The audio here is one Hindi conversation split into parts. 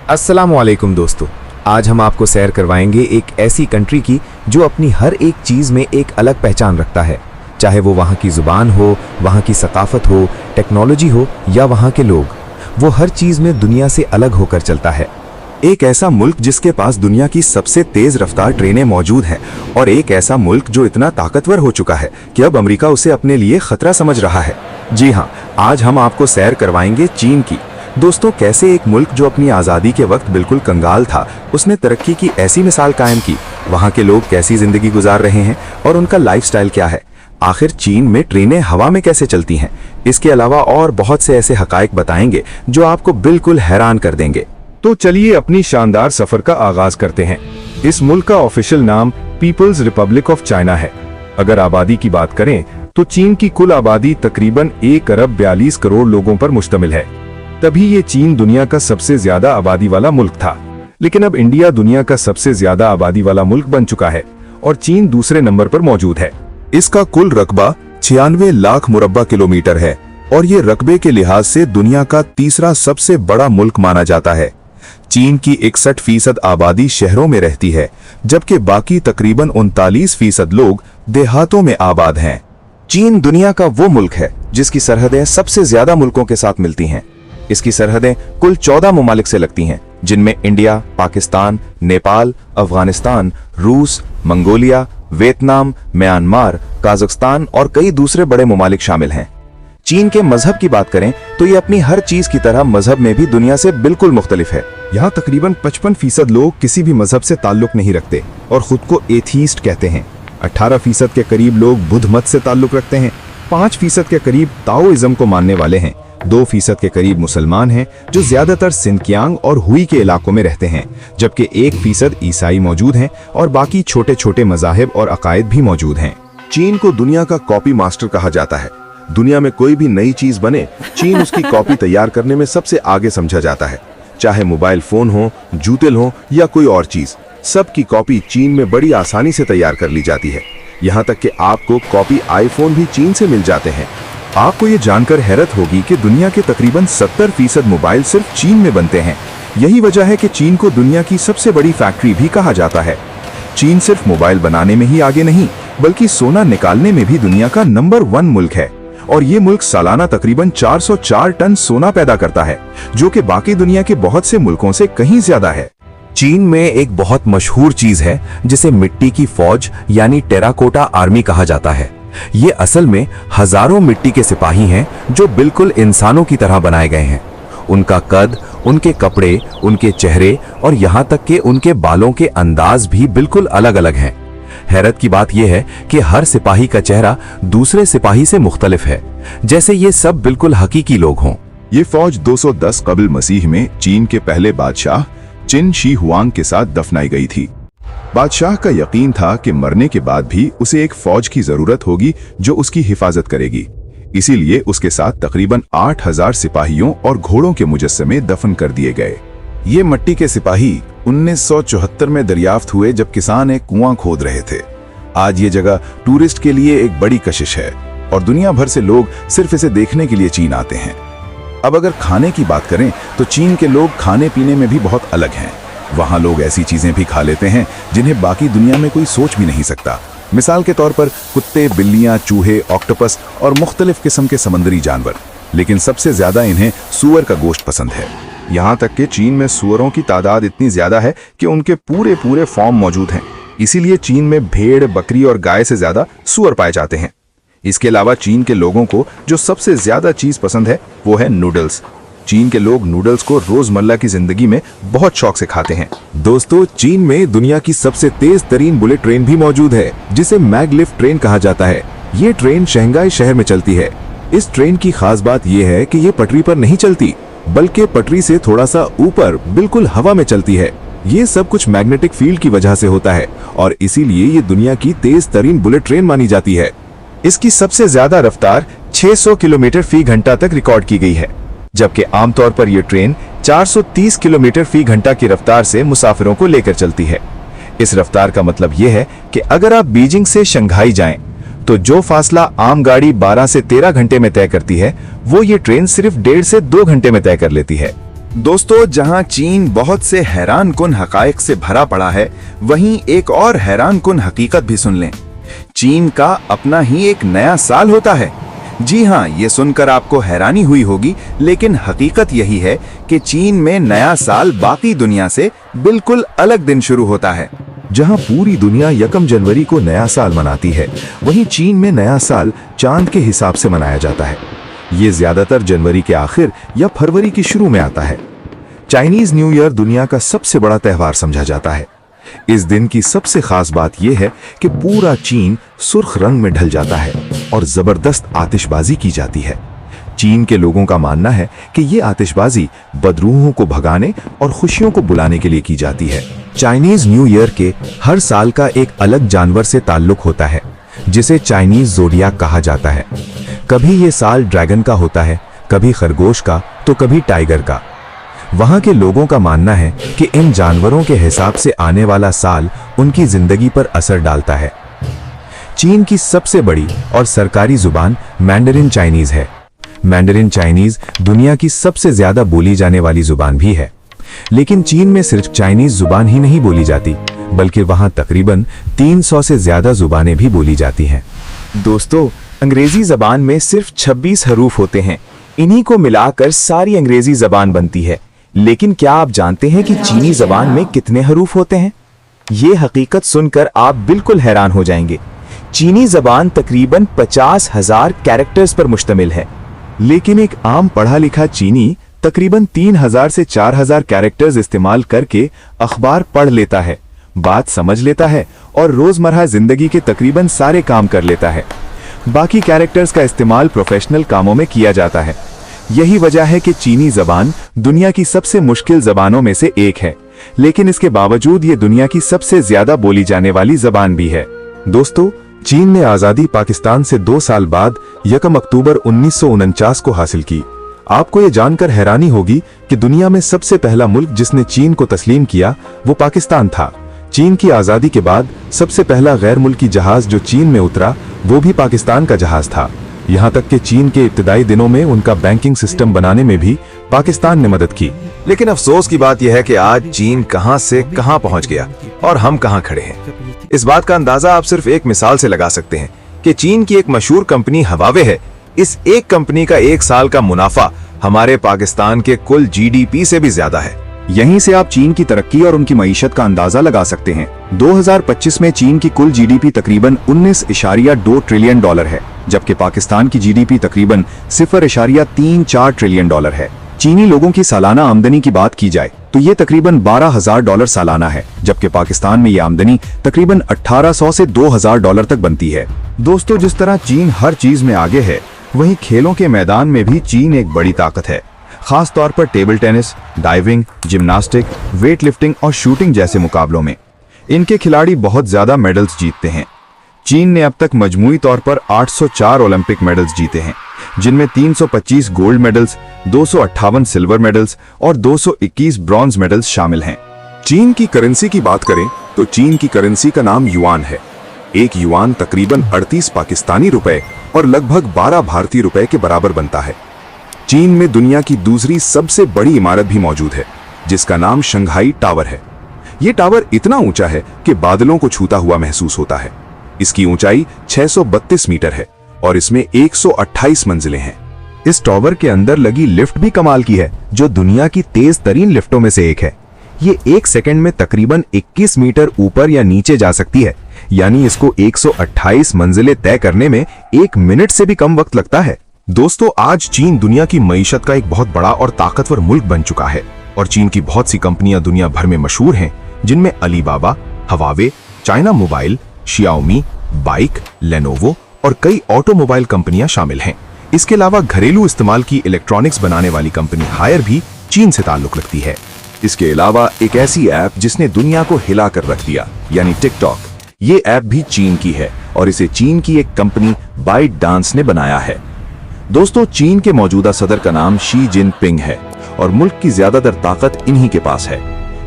अस्सलामुअलैकुम दोस्तों, आज हम आपको सैर करवाएंगे एक ऐसी कंट्री की जो अपनी हर एक चीज़ में एक अलग पहचान रखता है। चाहे वो वहाँ की ज़ुबान हो, वहाँ की सकाफत हो, टेक्नोलॉजी हो या वहाँ के लोग, वो हर चीज़ में दुनिया से अलग होकर चलता है। एक ऐसा मुल्क जिसके पास दुनिया की सबसे तेज रफ्तार ट्रेनें मौजूद हैं, और एक ऐसा मुल्क जो इतना ताकतवर हो चुका है कि अब अमेरिका उसे अपने लिए खतरा समझ रहा है। जी हाँ, आज हम आपको सैर करवाएंगे चीन की। दोस्तों, कैसे एक मुल्क जो अपनी आज़ादी के वक्त बिल्कुल कंगाल था, उसने तरक्की की ऐसी मिसाल कायम की। वहाँ के लोग कैसी जिंदगी गुजार रहे हैं और उनका लाइफस्टाइल क्या है। आखिर चीन में ट्रेनें हवा में कैसे चलती हैं, इसके अलावा और बहुत से ऐसे हकाइक बताएंगे जो आपको बिल्कुल हैरान कर देंगे। तो चलिए अपनी शानदार सफर का आगाज करते हैं। इस मुल्क का ऑफिशियल नाम पीपल्स रिपब्लिक ऑफ चाइना है। अगर आबादी की बात करें तो चीन की कुल आबादी तकरीबन 1 अरब 42 करोड़ लोगों पर मुश्तमिल है। तभी ये चीन दुनिया का सबसे ज्यादा आबादी वाला मुल्क था। लेकिन अब इंडिया दुनिया का सबसे ज्यादा आबादी वाला मुल्क बन चुका है और चीन दूसरे नंबर पर मौजूद है। इसका कुल रकबा 96 लाख मुरब्बा किलोमीटर है और ये रकबे के लिहाज से दुनिया का तीसरा सबसे बड़ा मुल्क माना जाता है। चीन की 61% आबादी शहरों में रहती है, जबकि बाकी तकरीबन 39% लोग देहातों में आबाद हैं। चीन दुनिया का वो मुल्क है जिसकी सरहदें सबसे ज्यादा मुल्कों के साथ मिलती हैं। इसकी सरहदें कुल 14 ममालिक से लगती हैं, जिनमें इंडिया, पाकिस्तान, नेपाल, अफगानिस्तान, रूस, मंगोलिया, वियतनाम, म्यांमार, काजाख्स्तान और कई दूसरे बड़े ममालिक शामिल हैं। चीन के मजहब की बात करें तो ये अपनी हर चीज की तरह मजहब में भी दुनिया से बिल्कुल मुख्तलिफ है। यहाँ तकरीबन 55% लोग किसी भी मजहब से ताल्लुक नहीं रखते और खुद को एथीस्ट कहते हैं। 18% के करीब लोग बुद्ध मत से ताल्लुक रखते हैं। 5% के करीब ताओइज्म को मानने वाले हैं। 2% के करीब मुसलमान हैं, जो ज्यादातर सिंकियांग और हुई के इलाकों में रहते हैं, जबकि 1% ईसाई मौजूद हैं और बाकी छोटे छोटे मजाहिब और अकायद भी मौजूद हैं। चीन को दुनिया का कॉपी मास्टर कहा जाता है। दुनिया में कोई भी नई चीज बने, चीन उसकी कॉपी तैयार करने में सबसे आगे समझा जाता है। चाहे मोबाइल फोन हो, जूते हो या कोई और चीज, सबकी कॉपी चीन में बड़ी आसानी से तैयार कर ली जाती है। यहाँ तक कि आपको कॉपी आईफोन भी चीन से मिल जाते हैं। आपको ये जानकर हैरत होगी कि दुनिया के तकरीबन 70% मोबाइल सिर्फ चीन में बनते हैं। यही वजह है कि चीन को दुनिया की सबसे बड़ी फैक्ट्री भी कहा जाता है। चीन सिर्फ मोबाइल बनाने में ही आगे नहीं, बल्कि सोना निकालने में भी दुनिया का नंबर 1 मुल्क है। और ये मुल्क सालाना तकरीबन 404 टन सोना पैदा करता है, जो कि बाकी दुनिया के बहुत से मुल्कों से कहीं ज्यादा है। चीन में एक बहुत मशहूर चीज है जिसे मिट्टी की फौज यानी टेराकोटा आर्मी कहा जाता है। ये असल में हजारों मिट्टी के सिपाही हैं जो बिल्कुल इंसानों की तरह बनाए गए हैं। उनका कद, उनके कपड़े, उनके चेहरे और यहाँ तक कि उनके बालों के अंदाज भी बिल्कुल अलग अलग हैं। हैरत की बात यह है कि हर सिपाही का चेहरा दूसरे सिपाही से मुख्तलिफ है, जैसे ये सब बिल्कुल हकीकी लोग हों। ये फौज 210 कबल मसीह में चीन के पहले बादशाह चिन शी हुआंग के साथ दफनाई गई थी। बादशाह का यकीन था कि मरने के बाद भी उसे एक फौज की जरूरत होगी जो उसकी हिफाजत करेगी। इसीलिए उसके साथ तकरीबन 8000 सिपाहियों और घोड़ों के मुजस्समे दफन कर दिए गए। ये मिट्टी के सिपाही 1974 में दरियाफ्त हुए जब किसान एक कुआं खोद रहे थे। आज ये जगह टूरिस्ट के लिए एक बड़ी कशिश है और दुनिया भर से लोग सिर्फ इसे देखने के लिए चीन आते हैं। अब अगर खाने की बात करें तो चीन के लोग खाने पीने में भी बहुत अलग हैं। वहाँ लोग ऐसी चीजें भी खा लेते हैं जिन्हें बाकी दुनिया में कोई सोच भी नहीं सकता। मिसाल के तौर पर कुत्ते, बिल्लियां, चूहे, ऑक्टोपस और मुख्तलिफ किस्म के समुद्री जानवर। लेकिन सबसे ज्यादा इन्हें सूअर का गोश्त पसंद है। यहाँ तक कि चीन में सूअरों की तादाद इतनी ज्यादा है कि उनके पूरे फॉर्म मौजूद हैं। इसीलिए चीन में भेड़, बकरी और गाय से ज्यादा सूअर पाए जाते हैं। इसके अलावा चीन के लोगों को जो सबसे ज्यादा चीज पसंद है वो है नूडल्स। चीन के लोग नूडल्स को रोजमर्रा की जिंदगी में बहुत शौक से खाते हैं। दोस्तों, चीन में दुनिया की सबसे तेज तरीन बुलेट ट्रेन भी मौजूद है, जिसे मैगलिफ्ट ट्रेन कहा जाता है। ये ट्रेन शंघाई शहर में चलती है। इस ट्रेन की खास बात यह है कि ये पटरी पर नहीं चलती, बल्कि पटरी से थोड़ा सा ऊपर बिल्कुल हवा में चलती है। ये सब कुछ मैग्नेटिक फील्ड की वजह से होता है और इसीलिए ये दुनिया की तेज तरीन बुलेट ट्रेन मानी जाती है। इसकी सबसे ज्यादा रफ्तार 600 किलोमीटर फी घंटा तक रिकॉर्ड की गई है, जबकि आमतौर पर यह ट्रेन 430 किलोमीटर फी घंटा की रफ्तार से मुसाफिरों को लेकर चलती है। इस रफ्तार का मतलब यह है कि अगर आप बीजिंग से शंघाई जाएं, तो जो फासला आम गाड़ी 12 से 13 घंटे में तय करती है, वो ये ट्रेन सिर्फ 1.5 से 2 घंटे में तय कर लेती है। दोस्तों, जहां चीन बहुत से हैरान कुन हकायक से भरा पड़ा है, वहीं एक और हैरान कुन हकीकत भी सुन लें। चीन का अपना ही एक नया साल होता है। जी हाँ, ये सुनकर आपको हैरानी हुई होगी, लेकिन हकीकत यही है कि चीन में नया साल बाकी दुनिया से बिल्कुल अलग दिन शुरू होता है। जहां पूरी दुनिया 1 जनवरी को नया साल मनाती है, वहीं चीन में नया साल चांद के हिसाब से मनाया जाता है। ये ज्यादातर जनवरी के आखिर या फरवरी के शुरू में आता है। चाइनीज न्यू ईयर दुनिया का सबसे बड़ा त्योहार समझा जाता है। इस दिन की सबसे खास बात यह है कि पूरा चीन सुर्ख रंग में ढल जाता है और जबरदस्त आतिशबाजी की जाती है। चीन के लोगों का मानना है कि ये आतिशबाजी बदरूहों को भगाने और खुशियों को बुलाने के लिए की जाती है। चाइनीज न्यू ईयर के हर साल का एक अलग जानवर से ताल्लुक होता है, जिसे चाइनीज ज़ोडियाक कहा जाता है। कभी ये साल ड्रैगन का होता है, कभी खरगोश का, तो कभी टाइगर का। वहां के लोगों का मानना है कि इन जानवरों के हिसाब से आने वाला साल उनकी जिंदगी पर असर डालता है। चीन की सबसे बड़ी और सरकारी जुबान मैंडरिन चाइनीज है। मैंडरिन चाइनीज दुनिया की सबसे ज्यादा बोली जाने वाली जुबान भी है। लेकिन चीन में सिर्फ चाइनीज जुबान ही नहीं बोली जाती, बल्कि वहां तकरीबन 300 से ज्यादा जुबानें भी बोली जाती हैं। दोस्तों, अंग्रेजी जबान में सिर्फ 26 हरूफ होते हैं। इन्हीं को मिलाकर सारी अंग्रेजी जबान बनती है। लेकिन क्या आप जानते हैं कि चीनी जबान में कितने हरूफ होते हैं? ये हकीकत सुनकर आप बिल्कुल हैरान हो जाएंगे। चीनी जबान तकरीबन 50,000 कैरेक्टर्स पर मुश्तमिल है। लेकिन एक आम पढ़ा लिखा चीनी तकरीबन 3,000 से 4,000 कैरेक्टर्स इस्तेमाल करके अखबार पढ़ लेता है, बात समझ लेता है और रोजमर्रा जिंदगी के तकरीबन सारे काम कर लेता है। बाकी कैरेक्टर्स का इस्तेमाल प्रोफेशनल कामों में किया जाता है। यही वजह है कि चीनी जबान दुनिया की सबसे मुश्किल जबानों में से एक है, लेकिन इसके बावजूद ये दुनिया की सबसे ज्यादा बोली जाने वाली जबान भी है। दोस्तों, चीन ने आजादी पाकिस्तान से 2 साल बाद 1 अक्टूबर 1949 को हासिल की। आपको ये जानकर हैरानी होगी कि दुनिया में सबसे पहला मुल्क जिसने चीन को तस्लीम किया वो पाकिस्तान था। चीन की आजादी के बाद सबसे पहला गैर मुल्की जहाज जो चीन में उतरा वो भी पाकिस्तान का जहाज था। यहाँ तक कि चीन के इब्तिदाई दिनों में उनका बैंकिंग सिस्टम बनाने में भी पाकिस्तान ने मदद की। लेकिन अफसोस की बात यह है कि आज चीन कहां से कहां पहुंच गया और हम कहां खड़े हैं। इस बात का अंदाजा आप सिर्फ एक मिसाल से लगा सकते हैं कि चीन की एक मशहूर कंपनी हवावे है। इस एक कंपनी का 1 साल का मुनाफा हमारे पाकिस्तान के कुल GDP से भी ज्यादा है। यहीं से आप चीन की तरक्की और उनकी मईशत का अंदाजा लगा सकते हैं। 2025 में चीन की कुल GDP तकरीबन 19.2 ट्रिलियन डॉलर है, जबकि पाकिस्तान की GDP तकरीबन 0.34 ट्रिलियन डॉलर है। चीनी लोगों की सालाना आमदनी की बात की जाए तो ये तकरीबन $12,000 सालाना है, जबकि पाकिस्तान में ये आमदनी तकरीबन 1,800 से 2,000 डॉलर तक बनती है। दोस्तों, जिस तरह चीन हर चीज में आगे है, वहीं खेलों के मैदान में भी चीन एक बड़ी ताकत है। खास तौर पर table tennis, diving, gymnastic, weight lifting और शूटिंग जैसे मुकाबलों में इनके खिलाड़ी बहुत ज्यादा मेडल्स जीतते हैं। चीन ने अब तक मजमूई तौर पर 804 ओलंपिक मेडल्स जीते हैं, जिनमें 325 गोल्ड मेडल्स, 258 सिल्वर मेडल्स और 221 ब्रॉन्ज मेडल्स शामिल हैं। चीन की करेंसी की बात करें तो चीन की करेंसी का नाम युआन है। एक युआन तकरीबन 38 पाकिस्तानी रुपए और लगभग 12 भारतीय रुपए के बराबर बनता है। चीन में दुनिया की दूसरी सबसे बड़ी इमारत भी मौजूद है, जिसका नाम शंघाई टावर है। यह टावर इतना ऊंचा है कि बादलों को छूता हुआ महसूस होता है। इसकी ऊंचाई 632 मीटर है और इसमें 128 मंजिलें हैं। इस टावर के अंदर लगी लिफ्ट भी कमाल की है, जो दुनिया की तेज तरीन लिफ्टों में से एक है। ये 1 सेकंड में तकरीबन 21 मीटर ऊपर या नीचे जा सकती है, यानी इसको 128 मंजिलें तय करने में 1 मिनट से भी कम वक्त लगता है। दोस्तों, आज चीन दुनिया की मईशत का एक बहुत बड़ा और ताकतवर मुल्क बन चुका है और चीन की बहुत सी कंपनियां दुनिया भर में मशहूर हैं, जिनमें Alibaba, Huawei, China Mobile, Xiaomi, बाइक, लेनोवो और कई ऑटोमोबाइल कंपनियां शामिल हैं। इसके अलावा घरेलू इस्तेमाल की इलेक्ट्रॉनिक्स बनाने वाली कंपनी हायर भी चीन से ताल्लुक रखती है। इसके अलावा एक ऐसी ऐप जिसने दुनिया को हिला कर रख दिया, यानी टिकटॉक, ये ऐप भी चीन की है और इसे चीन की एक कंपनी बाइट डांस ने बनाया है। दोस्तों, चीन के मौजूदा सदर का नाम शी जिनपिंग है और मुल्क की ज्यादातर ताकत इन्हीं के पास है।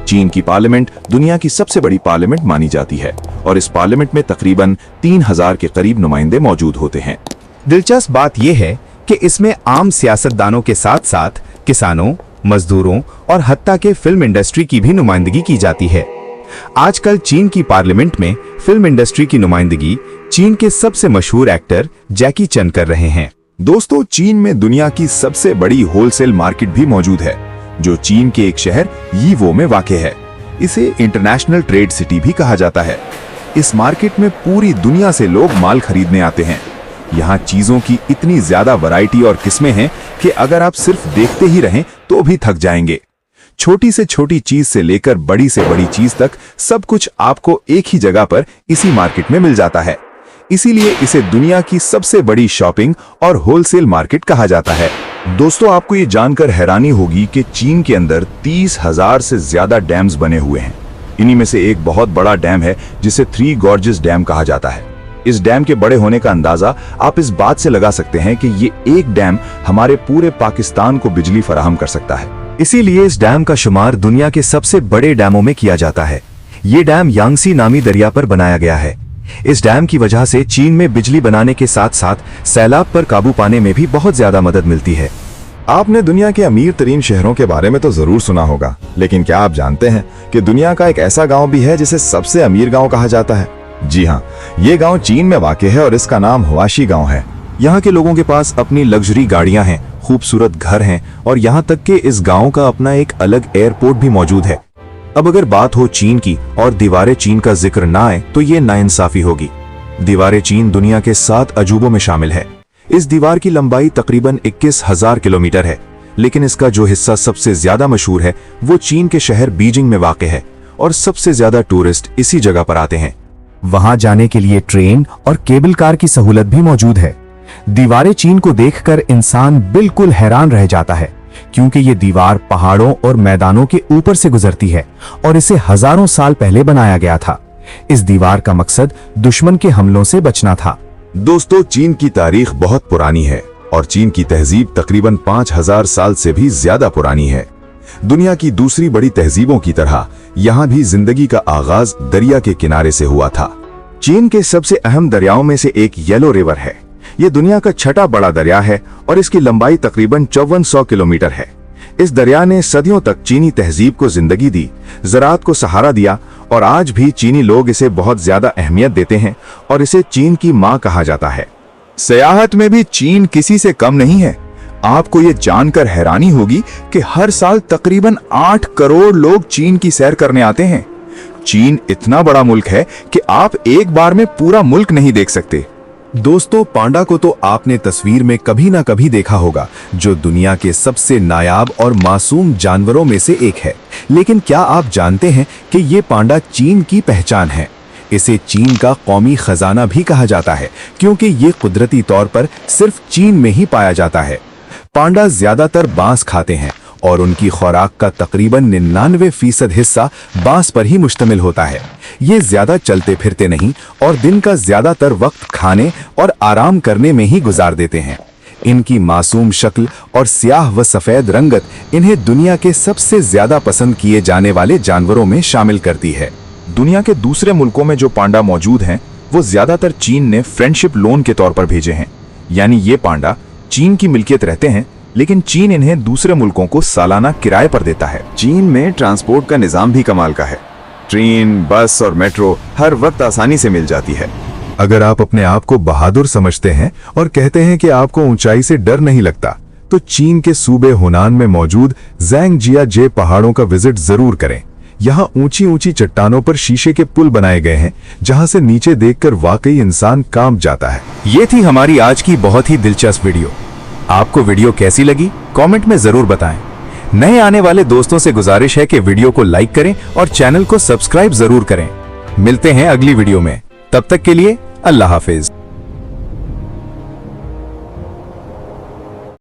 चीन की पार्लियामेंट दुनिया की सबसे बड़ी पार्लियामेंट मानी जाती है और इस पार्लियामेंट में तकरीबन 3000 के करीब नुमाइंदे मौजूद होते हैं। दिलचस्प बात यह है कि इसमें आम सियासतदानों के साथ साथ किसानों, मजदूरों और हत्ता के फिल्म इंडस्ट्री की भी नुमाइंदगी की जाती है। आजकल चीन की पार्लियामेंट में फिल्म इंडस्ट्री की नुमाइंदगी चीन के सबसे मशहूर एक्टर जैकी चैन कर रहे हैं। दोस्तों, चीन में दुनिया की सबसे बड़ी होलसेल मार्केट भी मौजूद है, जो चीन के एक शहर यीवो में वाक़ है। इसे इंटरनेशनल ट्रेड सिटी भी कहा जाता है। इस मार्केट में पूरी दुनिया से लोग माल खरीदने आते हैं। यहाँ चीजों की इतनी ज्यादा वैरायटी और किस्में हैं कि अगर आप सिर्फ देखते ही रहें तो भी थक जाएंगे। छोटी से छोटी चीज से लेकर बड़ी से बड़ी चीज तक सब कुछ आपको एक ही जगह पर इसी मार्केट में मिल जाता है। इसीलिए इसे दुनिया की सबसे बड़ी शॉपिंग और होलसेल मार्केट कहा जाता है। दोस्तों, आपको ये जानकर हैरानी होगी कि चीन के अंदर 30,000 से ज्यादा डैम्स बने हुए हैं। इन्हीं में से एक बहुत बड़ा डैम है जिसे थ्री गॉर्जेस डैम कहा जाता है। इस डैम के बड़े होने का अंदाजा आप इस बात से लगा सकते हैं कि ये एक डैम हमारे पूरे पाकिस्तान को बिजली फराहम कर सकता है। इसीलिए इस डैम का शुमार दुनिया के सबसे बड़े डैमों में किया जाता है। ये डैम यांगसी नामी दरिया पर बनाया गया है। इस डैम की वजह से चीन में बिजली बनाने के साथ साथ सैलाब पर काबू पाने में भी बहुत ज्यादा मदद मिलती है। आपने दुनिया के अमीर तरीन शहरों के बारे में तो जरूर सुना होगा, लेकिन क्या आप जानते हैं कि दुनिया का एक ऐसा गांव भी है जिसे सबसे अमीर गांव कहा जाता है? जी हाँ, ये गांव चीन में वाक़ है और इसका नाम हुआशी गांव है। यहाँ के लोगों के पास अपनी लग्जरी गाड़ियां हैं, खूबसूरत घर हैं और यहाँ तक कि इस गांव का अपना एक अलग एयरपोर्ट भी मौजूद है। अब अगर बात हो चीन की और दीवारे चीन का जिक्र ना आए तो ये नाइंसाफी होगी। दीवारे चीन दुनिया के 7 अजूबों में शामिल है। इस दीवार की लंबाई तकरीबन 21,000 किलोमीटर है, लेकिन इसका जो हिस्सा सबसे ज्यादा मशहूर है वो चीन के शहर बीजिंग में वाक़ है और सबसे ज्यादा टूरिस्ट इसी जगह पर आते हैं। वहां जाने के लिए ट्रेन और केबल कार की सहूलत भी मौजूद है। दीवारें चीन को देखकर इंसान बिल्कुल हैरान रह जाता है, क्योंकि ये दीवार पहाड़ों और मैदानों के ऊपर से गुजरती है और इसे हजारों साल पहले बनाया गया था। इस दीवार का मकसद दुश्मन के हमलों से बचना था। दोस्तों, चीन की तारीख बहुत पुरानी है और चीन की तहजीब तकरीबन 5,000 साल से भी ज्यादा पुरानी है। दुनिया की दूसरी बड़ी तहजीबों की तरह यहाँ भी जिंदगी का आगाज दरिया के किनारे से हुआ था। चीन के सबसे अहम दरियाओं में से एक येलो रिवर है। ये दुनिया का छठा बड़ा दरिया है और इसकी लंबाई तकरीबन 5400 किलोमीटर है। इस दरिया ने सदियों तक चीनी तहजीब को जिंदगी दी, ज़राअत को सहारा दिया और आज भी चीनी लोग इसे बहुत ज्यादा अहमियत देते हैं और इसे चीन की मां कहा जाता है। सयाहत में भी चीन किसी से कम नहीं है। आपको ये जानकर हैरानी होगी कि हर साल तकरीबन 8 करोड़ लोग चीन की सैर करने आते हैं। चीन इतना बड़ा मुल्क है कि आप एक बार में पूरा मुल्क नहीं देख सकते। दोस्तों, पांडा को तो आपने तस्वीर में कभी ना कभी देखा होगा, जो दुनिया के सबसे नायाब और मासूम जानवरों में से एक है। लेकिन क्या आप जानते हैं कि ये पांडा चीन की पहचान है? इसे चीन का कौमी खजाना भी कहा जाता है, क्योंकि ये कुदरती तौर पर सिर्फ चीन में ही पाया जाता है। पांडा ज्यादातर बांस खाते हैं और उनकी खुराक का तकरीबन 99% हिस्सा बांस पर ही मुश्तमिल होता है। ये ज्यादा चलते फिरते नहीं और दिन का ज्यादातर वक्त खाने और आराम करने में ही गुजार देते हैं। इनकी मासूम शक्ल और स्याह व सफेद रंगत इन्हें दुनिया के सबसे ज्यादा पसंद किए जाने वाले जानवरों में शामिल करती है। दुनिया के दूसरे मुल्कों में जो पांडा मौजूद हैं, वो ज्यादातर चीन ने फ्रेंडशिप लोन के तौर पर भेजे हैं। यानी ये पांडा चीन की मिल्कियत रहते हैं, लेकिन चीन इन्हें दूसरे मुल्कों को सालाना किराए पर देता है। चीन में ट्रांसपोर्ट का निजाम भी कमाल का है। ट्रेन, बस और मेट्रो हर वक्त आसानी से मिल जाती है। अगर आप अपने आप को बहादुर समझते हैं और कहते हैं कि आपको ऊंचाई से डर नहीं लगता, तो चीन के सूबे हुनान में मौजूद ज़ैंगजियाजे पहाड़ों का विजिट जरूर करें। यहाँ ऊंची ऊंची चट्टानों पर शीशे के पुल बनाए गए हैं, जहां से नीचे देखकर वाकई इंसान कांप जाता है। ये थी हमारी आज की बहुत ही दिलचस्प वीडियो। आपको वीडियो कैसी लगी कमेंट में जरूर बताएं। नए आने वाले दोस्तों से गुजारिश है कि वीडियो को लाइक करें और चैनल को सब्सक्राइब जरूर करें। मिलते हैं अगली वीडियो में, तब तक के लिए अल्लाह हाफिज।